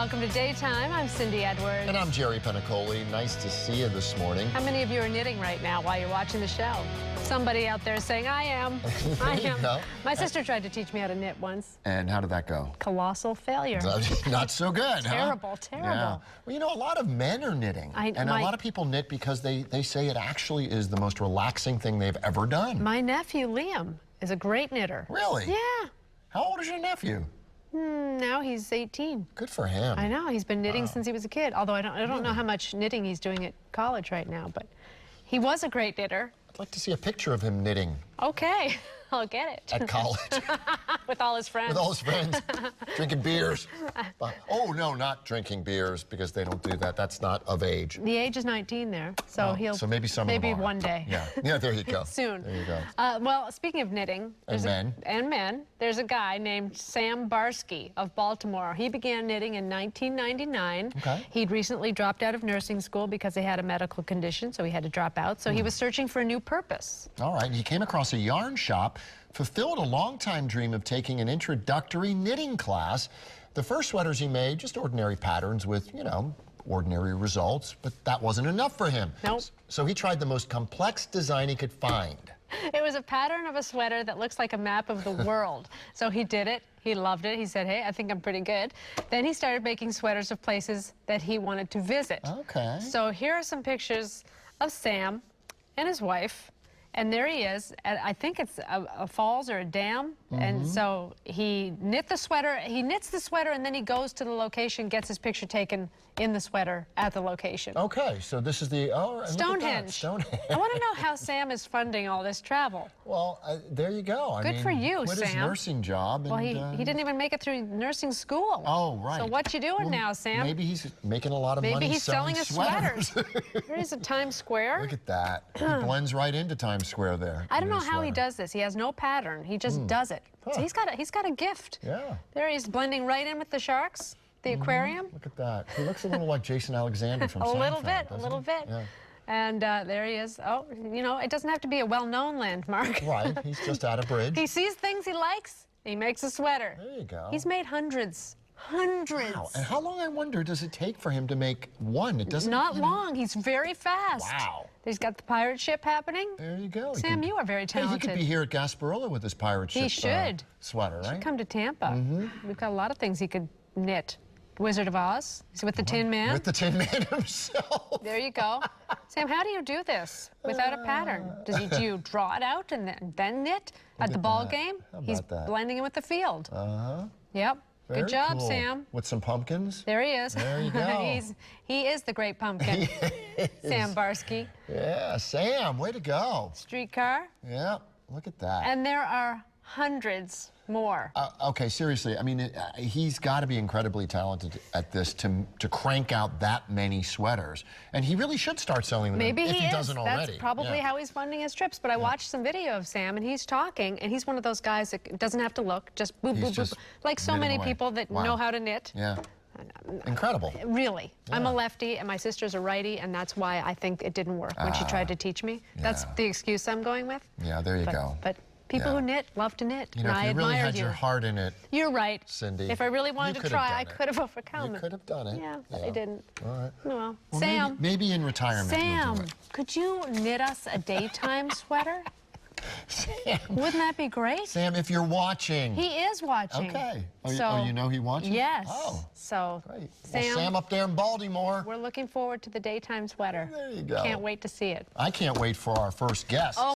Welcome to Daytime. I'm Cindy Edwards. And I'm Jerry Penacoli. Nice to see you this morning. How many of you are knitting right now while you're watching the show? Somebody out there saying, I am. I am. Go. My sister tried to teach me how to knit once. And how did that go? Colossal failure. Not so good, Terrible, huh? terrible. Yeah. Well, you know, a lot of men are knitting. A lot of people knit because they say it actually is the most relaxing thing they've ever done. My nephew, Liam, is a great knitter. Really? Yeah. How old is your nephew? Now he's 18. Good for him. I know. He's been knitting since he was a kid. Although I don't know how much knitting he's doing at college right now, but he was a great knitter. I'd like to see a picture of him knitting. Okay, I'll get it. At college. With all his friends. With all his friends. Drinking beers. Oh, no, not drinking beers because they don't do that. That's not of age. The age is 19 there, so So maybe some of them are. one day. Yeah, there you go. Soon. There you go. Well, speaking of knitting. And men, there's a guy named Sam Barsky of Baltimore. He began knitting in 1999. Okay. He'd recently dropped out of nursing school because he had a medical condition, so he had to drop out. So he was searching for a new purpose. All right, and he came across a yarn shop, fulfilled a long-time dream of taking an introductory knitting class. The first sweaters he made, just ordinary patterns with, you know, ordinary results, but that wasn't enough for him. Nope. So he tried the most complex design he could find. It was a pattern of a sweater that looks like a map of the world. So he did it. He loved it. He said, hey, I think I'm pretty good. Then he started making sweaters of places that he wanted to visit. Okay. So here are some pictures of Sam and his wife. And there he is, I think it's a falls or a dam, and so he knits the sweater, and then he goes to the location, gets his picture taken in the sweater at the location. Okay, so this is the, Stonehenge. Stonehenge. I want to know how Sam is funding all this travel. Well, there you go. Good for you, quit Sam. His nursing job. Well, he didn't even make it through nursing school. Oh, right. So what you doing now, Sam? Maybe he's making a lot of money. Maybe he's selling his sweaters. There's a Times Square. Look at that. He blends right into Times Square there. I don't know how he does this. He has no pattern. He just does it. So he's got a gift. Yeah. There he's blending right in with the sharks, the aquarium. Look at that. He looks a little like Jason Alexander from Seinfeld. A little bit. Yeah. And there he is. Oh, you know, it doesn't have to be a well-known landmark. Right. He's just at a bridge. He sees things he likes. He makes a sweater. There you go. He's made hundreds. Hundreds. Wow. And how long, I wonder, does it take for him to make one? It doesn't. Not long. He's very fast. Wow. He's got the pirate ship happening. There you go. Sam, you are very talented. Hey, he could be here at Gasparilla with his pirate ship. He should. Sweater, right? He should come to Tampa. We've got a lot of things he could knit. Wizard of Oz. Is with the Tin Man. With the Tin Man himself. There you go. Sam, how do you do this without a pattern? Do you draw it out and then knit at the ball game? He's blending it with with the. Yep. Good job, cool. Sam. With some pumpkins. There he is. There you go. He is the great pumpkin. Sam Barsky. Yeah, Sam, way to go. Streetcar. Yeah, look at that. And there are hundreds more. Okay, seriously, I mean, he's got to be incredibly talented at this to crank out that many sweaters. And he really should start selling them if he doesn't already. That's probably how he's funding his trips. But I watched some video of Sam, and he's talking, and he's one of those guys that doesn't have to look, just boop, boop, boop. Like so many people that know how to knit. Yeah. Incredible. Really. Yeah. I'm a lefty, and my sister's a righty, and that's why I think it didn't work when she tried to teach me. Yeah. That's the excuse I'm going with. Yeah, there you go. But people who knit love to knit, and I admired you. If you really had your heart in it, you're right, Cindy. If I really wanted to try, I could have overcome it. You could have done it. Yeah, but I didn't. All right. Well, Sam. Maybe in retirement. Sam, could you knit us a daytime sweater? Sam. Wouldn't that be great? Sam, if you're watching. He is watching. Okay. Oh, you know he watches? Yes. Oh. So, great. Sam, well, Sam up there in Baltimore. We're looking forward to the daytime sweater. There you go. Can't wait to see it. I can't wait for our first guest.